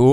2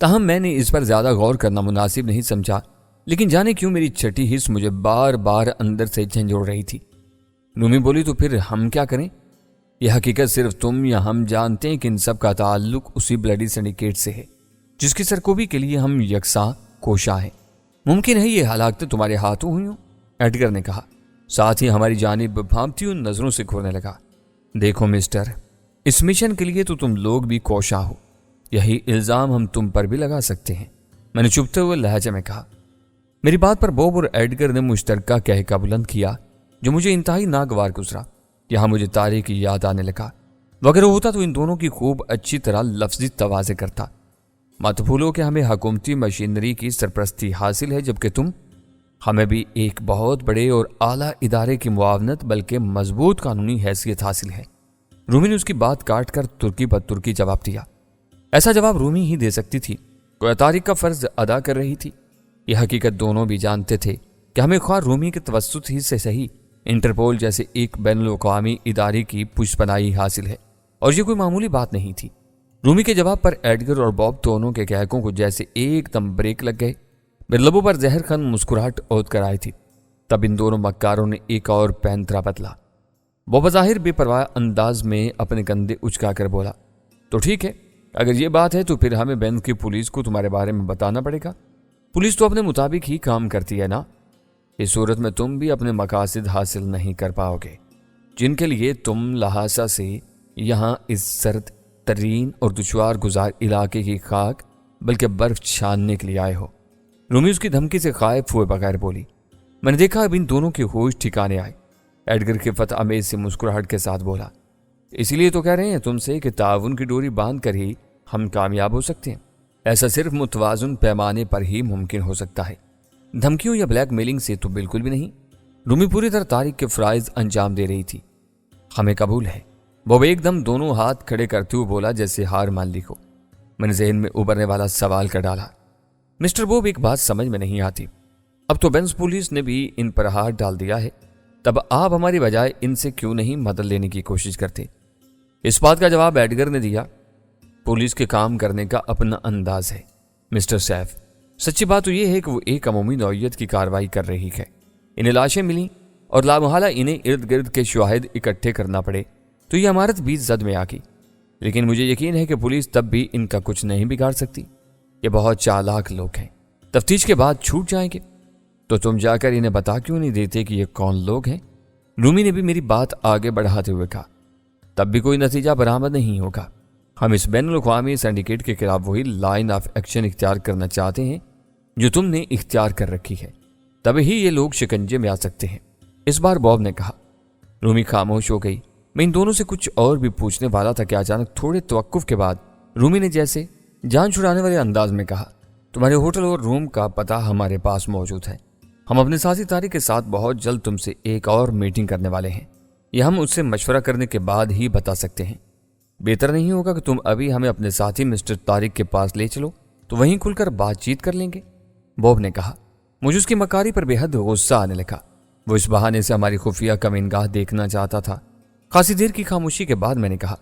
تاہم میں نے اس پر زیادہ غور کرنا مناسب نہیں سمجھا، لیکن جانے کیوں میری چھٹی حص مجھے بار بار اندر سے جھنجھوڑ رہی تھی۔ رومی بولی تو پھر ہم کیا کریں؟ یہ حقیقت صرف تم یا ہم جانتے ہیں کہ ان سب کا تعلق اسی بلڈی سنڈیکیٹ سے ہے جس کی سرکوبی کے لیے ہم یکساں کوشاں ہیں۔ ممکن ہے یہ ہلاکتیں تمہارے ہاتھوں ہوئی ہوں، ایڈگر نے کہا، ساتھ ہی ہماری جانب بھانپتی ہوئی نظروں سے گھورنے لگا۔ دیکھو مسٹر، اس مشن کے لیے تو تم لوگ بھی کوشاں ہو، یہی الزام ہم تم پر بھی لگا سکتے ہیں، میں نے چپتے ہوئے لہجے میں کہا۔ میری بات پر بوب اور ایڈگر نے مشترکہ کہکا بلند کیا جو مجھے انتہائی ناگوار گزرا۔ یہاں مجھے تاریخ کی یاد آنے لگا، وغیرہ ہوتا تو ان دونوں کی خوب اچھی طرح لفظی توازے کرتا۔ مت بھولو کہ ہمیں حکومتی مشینری کی سرپرستی حاصل ہے، جبکہ ہمیں بھی ایک بہت بڑے اور اعلیٰ ادارے کی معاونت بلکہ مضبوط قانونی حیثیت حاصل ہے۔ رومی نے اس کی بات کاٹ کر ترکی پر ترکی جواب دیا۔ ایسا جواب رومی ہی دے سکتی تھی، کوئی تاریخ کا فرض ادا کر رہی تھی۔ یہ حقیقت دونوں بھی جانتے تھے کہ ہمیں خواہ رومی کے توسط ہی سے صحیح انٹرپول جیسے ایک بین الاقوامی ادارے کی پشپناہی حاصل ہے، اور یہ کوئی معمولی بات نہیں تھی۔ رومی کے جواب پر ایڈگر اور بوب دونوں کے کہکوں کو جیسے ایک دم بریک لگ گئے۔ میرے لبوں پر زہر خند مسکراہٹ عود کر آئی تھی۔ تب ان دونوں مکاروں نے ایک اور پینترا بدلا۔ وہ بظاہر بے پرواہ انداز میں اپنے کندھے اچکا کر بولا، تو ٹھیک ہے، اگر یہ بات ہے تو پھر ہمیں بینز کی پولیس کو تمہارے بارے میں بتانا پڑے گا۔ پولیس تو اپنے مطابق ہی کام کرتی ہے نا۔ اس صورت میں تم بھی اپنے مقاصد حاصل نہیں کر پاؤ گے جن کے لیے تم لہٰذا سے یہاں اس سرد ترین اور دشوار گزار علاقے کی خاک بلکہ برف چھاننے کے لیے آئے ہو۔ رومی اس کی دھمکی سے خائف ہوئے بغیر بولی۔ میں نے دیکھا اب ان دونوں کے ہوش ٹھکانے آئے۔ ایڈگر کے فتح امیز سے مسکراہٹ کے ساتھ بولا، اسی لیے تو کہہ رہے ہیں تم سے کہ تعاون کی ڈوری باندھ کر ہی ہم کامیاب ہو سکتے ہیں۔ ایسا صرف متوازن پیمانے پر ہی ممکن ہو سکتا ہے، دھمکیوں یا بلیک میلنگ سے تو بالکل بھی نہیں۔ رومی پوری طرح تاریخ کے فرائض انجام دے رہی تھی۔ ہمیں قبول ہے، وہ ایک دم دونوں ہاتھ کھڑے کرتے ہوئے بولا جیسے ہار مان لی ہو۔ میں نے ذہن میں ابھرنے والا سوال کر ڈالا، مسٹر بوب ایک بات سمجھ میں نہیں آتی، اب تو بینز پولیس نے بھی ان پر ہاتھ ڈال دیا ہے، تب آپ ہماری بجائے ان سے کیوں نہیں مدد لینے کی کوشش کرتے؟ اس بات کا جواب ایڈگر نے دیا، پولیس کے کام کرنے کا اپنا انداز ہے مسٹر سیف۔ سچی بات تو یہ ہے کہ وہ ایک عمومی نوعیت کی کارروائی کر رہی ہے۔ انہیں لاشیں ملیں اور لامحالہ انہیں ارد گرد کے شواہد اکٹھے کرنا پڑے تو یہ عمارت بھی زد میں آ گئی، لیکن مجھے یقین ہے کہ پولیس تب بھی ان کا کچھ نہیں بگاڑ سکتی۔ یہ بہت چالاک لوگ ہیں، تفتیش کے بعد چھوٹ جائیں گے۔ تو تم جا کر انہیں بتا کیوں نہیں دیتے کہ یہ کون لوگ ہیں؟ رومی نے بھی میری بات آگے بڑھاتے ہوئے کہا، تب بھی کوئی نتیجہ برآمد نہیں ہوگا۔ ہم اس بین الاقوامی سینڈیکیٹ کے خلاف وہی لائن آف ایکشن اختیار کرنا چاہتے ہیں جو تم نے اختیار کر رکھی ہے، تب ہی یہ لوگ شکنجے میں آ سکتے ہیں۔ اس بار بوب نے کہا۔ رومی خاموش ہو گئی۔ میں ان دونوں سے کچھ اور بھی پوچھنے والا تھا کہ اچانک تھوڑے توقف کے بعد رومی نے جیسے جان چھڑانے والے انداز میں کہا، تمہارے ہوٹل اور روم کا پتہ ہمارے پاس موجود ہے۔ ہم اپنے ساتھی طارق کے ساتھ بہت جلد تم سے ایک اور میٹنگ کرنے والے ہیں، یہ ہم اس سے مشورہ کرنے کے بعد ہی بتا سکتے ہیں۔ بہتر نہیں ہوگا کہ تم ابھی ہمیں اپنے ساتھی مسٹر طارق کے پاس لے چلو تو وہیں کھل کر بات چیت کر لیں گے؟ بوب نے کہا۔ مجھے اس کی مکاری پر بے حد غصہ آنے لگا۔ وہ اس بہانے سے ہماری خفیہ کمینگاہ دیکھنا چاہتا تھا۔ خاصی دیر کی خاموشی کے بعد میں نے کہا،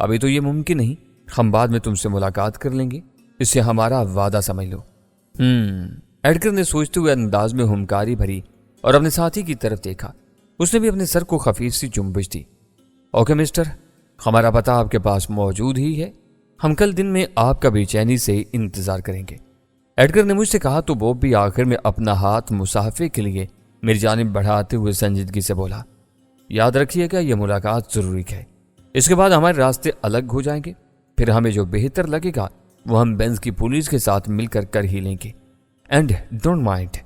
ابھی تو یہ ممکن نہیں، ہم بعد میں تم سے ملاقات کر لیں گے، اس سے ہمارا وعدہ سمجھ لو۔ ایڈگر نے سوچتے ہوئے انداز میں ہمکاری بھری اور اپنے ساتھی کی طرف دیکھا۔ اس نے بھی اپنے سر کو خفیف سی جنبش دی۔ اوکے مسٹر، ہمارا پتہ آپ کے پاس موجود ہی ہے، ہم کل دن میں آپ کا بے چینی سے انتظار کریں گے۔ ایڈگر نے مجھ سے کہا تو بوب بھی آخر میں اپنا ہاتھ مصافحے کے لیے میری جانب بڑھاتے ہوئے سنجیدگی سے بولا، یاد رکھیے گا یہ ملاقات ضروری ہے، اس کے بعد ہمارے راستے الگ ہو جائیں گے، پھر ہمیں جو بہتر لگے گا وہ ہم بینز کی پولیس کے ساتھ مل کر ہی لیں گے۔ اینڈ ڈونٹ مائنڈ،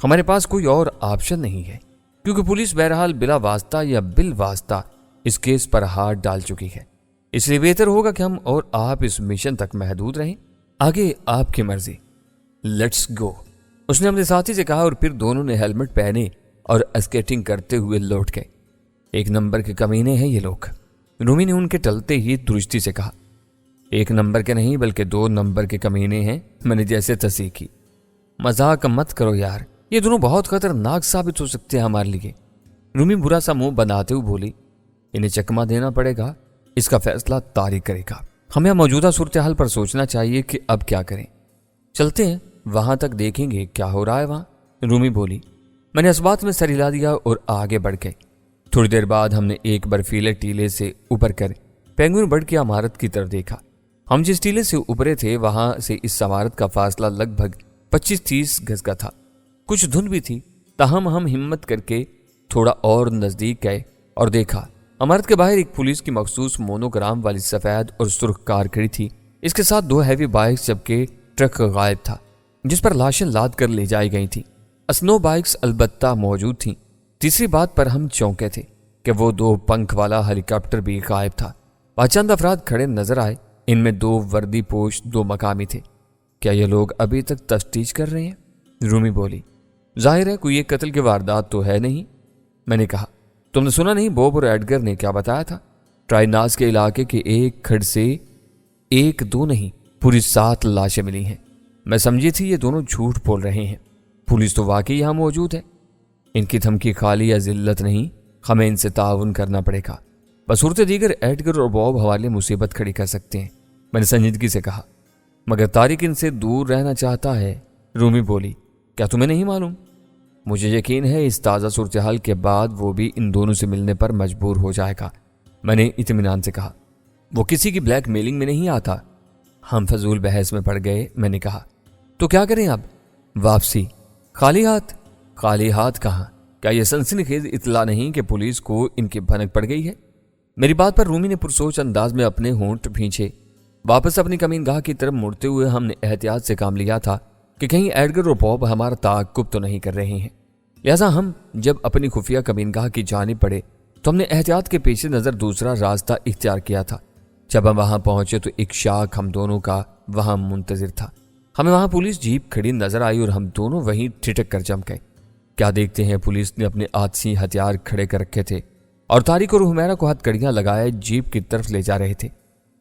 ہمارے پاس کوئی اور آپشن نہیں ہے، کیونکہ پولیس بہرحال بلا واسطہ یا بال واسطہ اس کیس پر ہاتھ ڈال چکی ہے، اس لیے بہتر ہوگا کہ ہم اور آپ اس مشن تک محدود رہیں، آگے آپ کی مرضی۔ لیٹس گو، اس نے اپنے ساتھی سے کہا، اور پھر دونوں نے ہیلمٹ پہنے اور اسکیٹنگ کرتے ہوئے لوٹ گئے۔ ایک نمبر کے کمینے ہیں یہ لوگ، رومی نے ان کے ٹلتے ہی درستی سے کہا۔ ایک نمبر کے نہیں بلکہ 2 نمبر کے کمینے ہیں، میں نے جیسے تصحیح کی۔ مذاق مت کرو یار، یہ دونوں بہت خطرناک ثابت ہو سکتے ہیں ہمارے لیے۔ رومی برا سا منہ بناتے ہوئے بولی، انہیں چکمہ دینا پڑے گا، اس کا فیصلہ طارق کرے گا، ہمیں موجودہ صورتحال پر سوچنا چاہیے کہ اب کیا کریں۔ چلتے ہیں وہاں تک دیکھیں گے کیا ہو رہا ہے وہاں، رومی بولی۔ میں نے اس بات میں سر ہلا دیا اور آگے بڑھ گئے۔ تھوڑی دیر بعد ہم نے ایک برفیلے ٹیلے سے اوپر کر پینگوئن برڈ کی عمارت کی طرف دیکھا۔ ہم جس ٹیلے سے اوپرے تھے وہاں سے اس عمارت کا فاصلہ لگ بھگ 25-30 گز کا تھا۔ کچھ دھند بھی تھی، تاہم ہم ہمت کر کے تھوڑا اور نزدیک گئے اور دیکھا عمارت کے باہر ایک پولیس کی مخصوص مونوگرام والی سفید اور سرخ کار کھڑی تھی۔ اس کے ساتھ 2 ہیوی بائکس جبکہ ٹرک غائب تھا جس پر لاشیں لاد کر لے جائی گئی تھیں۔ اسنو بائکس البتہ موجود تھیں۔ تیسری بات پر ہم چونکے تھے کہ وہ 2 پنکھ والا ہیلی کاپٹر بھی غائب تھا۔ چند افراد کھڑے نظر آئے، ان میں 2 وردی پوش 2 مقامی تھے۔ کیا یہ لوگ ابھی تک تفتیش کر رہے ہیں؟ رومی بولی۔ ظاہر ہے کوئی ایک قتل کی واردات تو ہے نہیں۔ میں نے کہا، تم نے سنا نہیں بوب اور ایڈگر نے کیا بتایا تھا؟ ٹرائناس کے علاقے کے ایک کھڈ سے 1-2 نہیں پوری 7 لاشیں ملی ہیں۔ میں سمجھی تھی یہ دونوں جھوٹ بول رہے ہیں۔ پولیس تو واقعی یہاں موجود ہے۔ ان کی دھمکی خالی یا ذلت نہیں، ہمیں ان سے تعاون کرنا پڑے گا۔ بصورت دیگر ایڈگر اور بوب حوالے مصیبت کھڑی کر سکتے ہیں۔ میں نے سنجیدگی سے کہا، مگر طارق ان سے دور رہنا چاہتا ہے۔ رومی بولی، کیا تمہیں نہیں معلوم؟ مجھے یقین ہے اس تازہ صورتحال کے بعد وہ بھی ان دونوں سے ملنے پر مجبور ہو جائے گا۔ میں نے اطمینان سے کہا، وہ کسی کی بلیک میلنگ میں نہیں آتا۔ ہم فضول بحث میں پڑ گئے۔ میں نے کہا، تو کیا کریں اب؟ واپسی؟ خالی ہاتھ؟ خالی ہاتھ کہاں؟ کیا یہ سنسنی خیز اطلاع نہیں کہ پولیس کو ان کی بھنک پڑ گئی ہے؟ میری بات پر رومی نے پرسوچ انداز میں اپنے ہونٹ بھینچے۔ واپس اپنی کمین گاہ کی طرف مڑتے ہوئے ہم نے احتیاط سے کام لیا تھا کہ کہیں ایڈگر اور بوب ہمارا تعاقب تو نہیں کر رہے ہیں، لہذا ہم جب اپنی خفیہ کمین گاہ کی جانب پڑے تو ہم نے احتیاط کے پیش نظر دوسرا راستہ اختیار کیا تھا۔ جب ہم وہاں پہنچے تو ایک شاخ ہم دونوں کا وہاں منتظر تھا۔ ہمیں وہاں پولیس جیپ کھڑی نظر آئی اور ہم دونوں وہیں ٹھٹک کر جم گئے۔ کیا دیکھتے ہیں، پولیس نے اپنے آتشی ہتھیار کھڑے کر رکھے تھے اور طارق اور حمیرہ کو ہتھ کڑیاں لگائے جیپ کی طرف لے جا رہے تھے۔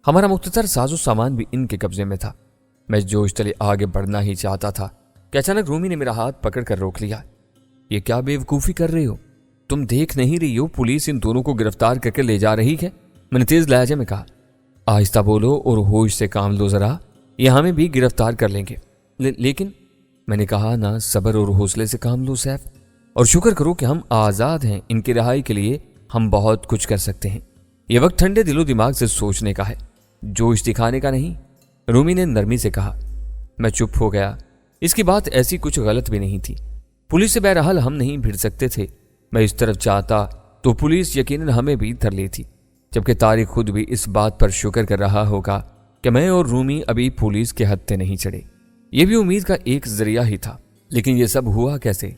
ہمارا مختصر ساز و سامان بھی ان کے قبضے میں تھا۔ میں جوش تلے آگے بڑھنا ہی چاہتا تھا کہ اچانک رومی نے میرا ہاتھ پکڑ کر روک لیا۔ یہ کیا بے وقوفی کر رہے ہو؟ تم دیکھ نہیں رہی ہو پولیس ان دونوں کو گرفتار کر کے لے جا رہی ہے؟ میں نے تیز لہجے میں کہا۔ آہستہ بولو اور ہوش سے کام لو ذرا، یہ ہمیں بھی گرفتار کر لیں گے۔ لیکن میں نے کہا نا، صبر اور حوصلے سے کام لو سیف، اور شکر کرو کہ ہم آزاد ہیں۔ ان کی رہائی کے لیے ہم بہت کچھ کر سکتے ہیں۔ یہ وقت ٹھنڈے دل و دماغ سے سوچنے کا ہے، جوش دکھانے کا نہیں، رومی نے نرمی سے کہا۔ میں چپ ہو گیا۔ اس کی بات ایسی کچھ غلط بھی نہیں تھی۔ پولیس سے بہرحال ہم نہیں بھیڑ سکتے تھے۔ میں اس طرف چاہتا تو پولیس یقیناً ہمیں بھی دھر لی تھی، جبکہ طارق خود بھی اس بات پر شکر کر رہا ہوگا کہ میں اور رومی ابھی پولیس کے ہتھے نہیں چڑھے۔ یہ بھی امید کا ایک ذریعہ ہی تھا، لیکن یہ سب ہوا کیسے؟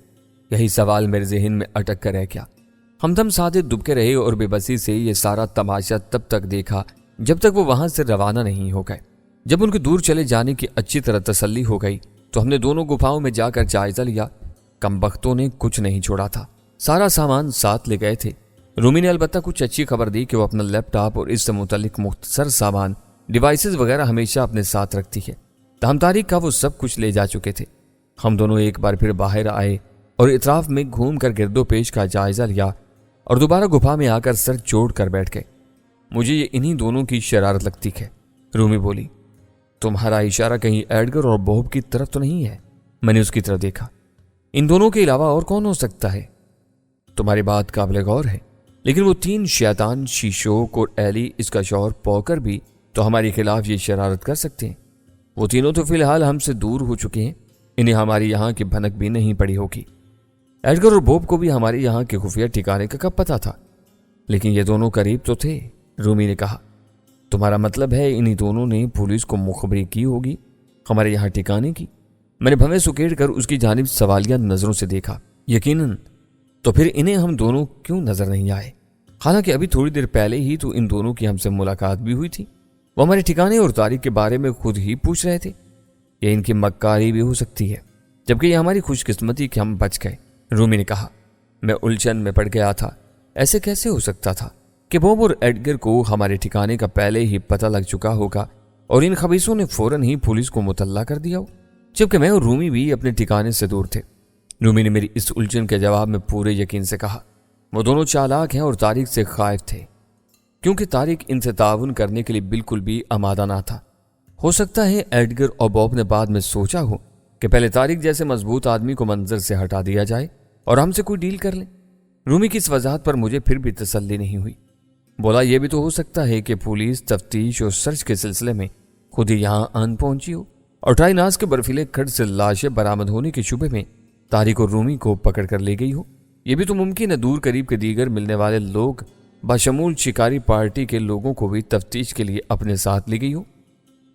یہی سوال میرے ذہن میں اٹک کر رہ گیا۔ ہم دم سادے دبکے رہے اور بے بسی سے یہ سارا تماشا تب تک دیکھا جب تک وہ وہاں سے روانہ نہیں ہو گئے۔ جب ان کے دور چلے جانے کی اچھی طرح تسلی ہو گئی تو ہم نے دونوں گفاؤں میں جا کر جائزہ لیا۔ کمبختوں نے کچھ نہیں چھوڑا تھا، سارا سامان ساتھ لے گئے تھے۔ رومی نے البتہ کچھ اچھی خبر دی کہ وہ اپنا لیپ ٹاپ اور اس سے متعلق مختصر سامان، ڈیوائسز وغیرہ ہمیشہ اپنے ساتھ رکھتی ہے۔ تاہم تاریخ کا وہ سب کچھ لے جا چکے تھے۔ ہم دونوں ایک بار پھر باہر آئے اور اطراف میں گھوم کر گرد و پیش کا جائزہ لیا اور دوبارہ گفا میں آ کر سر جوڑ کر بیٹھ گئے۔ مجھے یہ انہی دونوں کی شرارت لگتی ہے، رومی بولی۔ تمہارا اشارہ کہیں ایڈگر اور بوب کی طرف تو نہیں ہے؟ میں نے اس کی طرف دیکھا۔ ان دونوں کے علاوہ اور کون ہو سکتا ہے؟ تمہاری بات قابل غور ہے، لیکن وہ 3 شیطان شیشوک اور ایلی اس کا شوہر پوکر بھی تو ہمارے خلاف یہ شرارت کر سکتے ہیں۔ وہ تینوں تو فی الحال ہم سے دور ہو چکے ہیں، انہیں ہماری یہاں کی بھنک بھی نہیں پڑی ہوگی۔ ایڈگر اور بوب کو بھی ہمارے یہاں کے خفیہ ٹھکانے کا کب پتا تھا؟ لیکن یہ دونوں قریب تو تھے، رومی نے کہا۔ تمہارا مطلب ہے انہی دونوں نے پولیس کو مخبری کی ہوگی ہمارے یہاں ٹھکانے کی؟ میں نے بھویں سکیڑ کر اس کی جانب سوالیہ نظروں سے دیکھا۔ یقیناً، تو پھر انہیں ہم دونوں کیوں نظر نہیں آئے؟ حالانکہ ابھی تھوڑی دیر پہلے ہی تو ان دونوں کی ہم سے ملاقات بھی ہوئی تھی۔ وہ ہمارے ٹھکانے اور تاریخ کے بارے میں خود ہی پوچھ رہے تھے۔ یہ ان کی مکاری بھی ہو سکتی ہے، جبکہ یہ ہماری خوش قسمتی کہ ہم بچ گئے، رومی نے کہا۔ میں الجھن میں پڑ گیا تھا۔ ایسے کیسے ہو سکتا تھا کہ بوب اور ایڈگر کو ہمارے ٹھکانے کا پہلے ہی پتہ لگ چکا ہوگا اور ان خبیثوں نے فوراً ہی پولیس کو مطلع کر دیا ہو، جبکہ میں اور رومی بھی اپنے ٹھکانے سے دور تھے؟ رومی نے میری اس الجھن کے جواب میں پورے یقین سے کہا، وہ دونوں چالاک ہیں اور تاریخ سے خائف تھے، کیونکہ تاریخ ان سے تعاون کرنے کے لیے بالکل بھی آمادہ نہ تھا۔ ہو سکتا ہے ایڈگر اور بوب نے بعد میں سوچا ہو کہ پہلے طارق جیسے مضبوط آدمی کو منظر سے ہٹا دیا جائے اور ہم سے کوئی ڈیل کر لیں۔ رومی کی اس وضاحت پر مجھے پھر بھی تسلی نہیں ہوئی۔ بولا یہ بھی تو ہو سکتا ہے کہ پولیس تفتیش اور سرچ کے سلسلے میں خود ہی یہاں آن پہنچی ہو اور ٹرائی ناز کے برفیلے کھڈ سے لاشیں برآمد ہونے کے شبے میں طارق اور رومی کو پکڑ کر لے گئی ہو۔ یہ بھی تو ممکن ہے دور قریب کے دیگر ملنے والے لوگ بشمول شکاری پارٹی کے لوگوں کو بھی تفتیش کے لیے اپنے ساتھ لی گئی ہو۔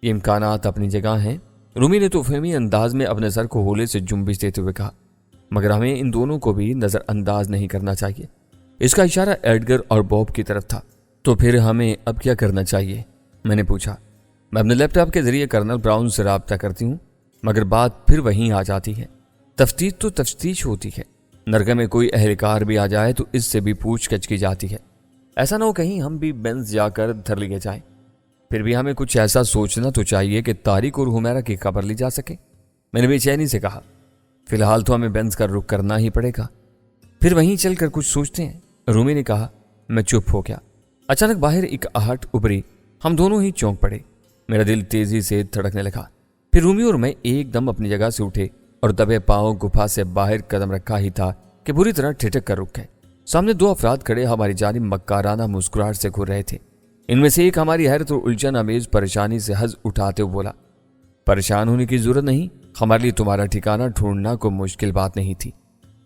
یہ امکانات اپنی جگہ ہیں۔ رومی نے تو فہمی انداز میں اپنے سر کو ہولے سے جنبش دیتے ہوئے کہا، مگر ہمیں ان دونوں کو بھی نظر انداز نہیں کرنا چاہیے۔ اس کا اشارہ ایڈگر اور بوب کی طرف تھا۔ تو پھر ہمیں اب کیا کرنا چاہیے؟ میں نے پوچھا۔ میں اپنے لیپ ٹاپ کے ذریعے کرنل براؤن سے رابطہ کرتی ہوں، مگر بات پھر وہیں آ جاتی ہے۔ تفتیش تو تفتیش ہوتی ہے، نرگے میں کوئی اہلکار بھی آ جائے تو اس سے بھی پوچھ گچھ کی جاتی ہے۔ ایسا نہ ہو کہیں ہم بھی بینز جا کر دھر لیے جائیں۔ پھر بھی ہمیں کچھ ایسا سوچنا تو چاہیے کہ طارق اور حمیرہ کی خبر لی جا سکے۔ میں نے بے چینی سے کہا، فی الحال تو ہمیں بینز کا رخ کرنا ہی پڑے گا، پھر وہیں چل کر کچھ سوچتے ہیں۔ رومی نے کہا۔ میں چپ ہو گیا۔ اچانک باہر ایک آہٹ ابھری، ہم دونوں ہی چونک پڑے۔ میرا دل تیزی سے دھڑکنے لگا۔ پھر رومی اور میں ایک دم اپنی جگہ سے اٹھے اور دبے پاؤں گپھا سے باہر قدم رکھا ہی تھا کہ بری طرح ٹھٹک کر رک گئے۔ سامنے دو افراد کھڑے ہماری جانب مکارانہ مسکراہٹ سے گھور رہے تھے۔ ان میں سے ایک ہماری حیرت اور الجھن امیز پریشانی سے حز اٹھاتے ہوئے بولا، پریشان ہونے کی ضرورت نہیں، ہمارے لیے تمہارا ٹھکانہ ڈھونڈنا کوئی مشکل بات نہیں تھی۔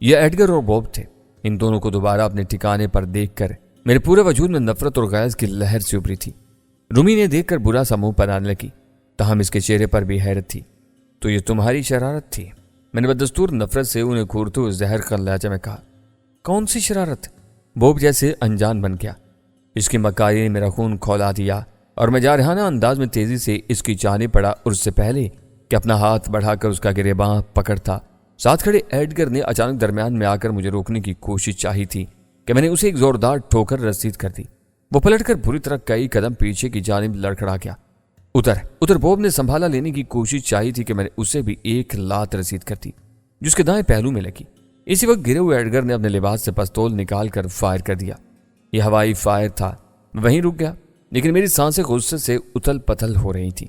یہ ایڈگر اور بوب تھے۔ ان دونوں کو دوبارہ اپنے ٹھکانے پر دیکھ کر میرے پورے وجود میں نفرت اور غیظ کی لہر سے ابھری تھی۔ رومی نے دیکھ کر برا سا منہ بنانے لگی، تاہم اس کے چہرے پر بھی حیرت تھی۔ تو یہ تمہاری شرارت تھی؟ میں نے بدستور نفرت سے انہیں گھورتے ہوئے زہر کا لہجے میں کہا۔ کون سی شرارت؟ بوب جیسے انجان بن گیا۔ اس کی مکاری نے میرا خون کھولا دیا اور میں جارحانہ انداز میں تیزی سے اس کی جانب پڑا اور اس سے پہلے کہ اپنا ہاتھ بڑھا کر اس کا گریباں پکڑتا، ساتھ کھڑے ایڈگر نے اچانک درمیان میں آ کر مجھے روکنے کی کوشش چاہی تھی کہ میں نے اسے ایک زوردار ٹھوکر رسید کر دی۔ وہ پلٹ کر بری طرح کئی قدم پیچھے کی جانب لڑکھڑا گیا۔ ادھر بوب نے سنبھالا لینے کی کوشش چاہی تھی کہ میں نے اسے بھی ایک لات رسید کر دی جس کے دائیں پہلو میں لگی۔ اسی وقت گرے ہوئے ایڈگر نے اپنے لباس سے پستول نکال کر فائر کر دیا۔ یہ ہوائی فائر تھا۔ میں وہیں رک گیا، لیکن میری سانسیں غصے سے اتل پتل ہو رہی تھیں۔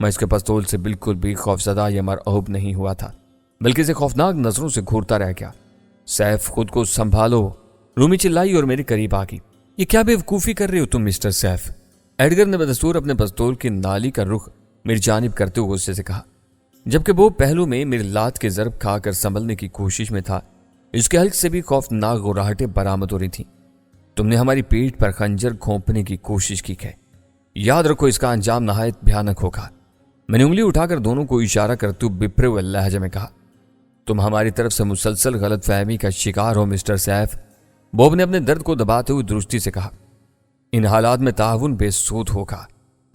میں اس کے پستول سے بالکل بھی خوفزدہ یا مرعوب نہیں ہوا تھا، بلکہ اسے خوفناک نظروں سے گھورتا رہ گیا۔ سیف، خود کو سنبھالو، رومی چلائی اور میرے قریب آ گئی۔ یہ کیا بے وقوفی کر رہے ہو تم مسٹر سیف؟ ایڈگر نے بدستور اپنے پستول کی نالی کا رخ میری جانب کرتے ہوئے غصے سے کہا، جبکہ وہ پہلو میں میری لات کے ضرب کھا کر سنبھلنے کی کوشش میں تھا۔ اس کے حلق سے بھی خوفناک گراہٹیں برآمد ہو رہی تھیں۔ تم نے ہماری پیٹھ پر خنجر گھونپنے کی کوشش کی ہے، یاد رکھو اس کا انجام نہایت بھیانک ہوگا۔ میں نے انگلی اٹھا کر دونوں کو اشارہ کرتے ہوئے بپرے ہوئے لہجے میں کہا، تم ہماری طرف سے مسلسل غلط فہمی کا شکار ہو مسٹر سیف۔ بوب نے اپنے درد کو دباتے ہوئے درستی سے کہا، ان حالات میں تعاون بے سود ہوگا۔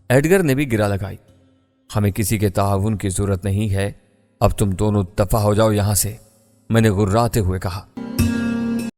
ایڈگر نے بھی گرا لگائی، ہمیں کسی کے تعاون کی ضرورت نہیں ہے، اب تم دونوں دفع ہو جاؤ یہاں سے، میں نے غراتے ہوئے کہا۔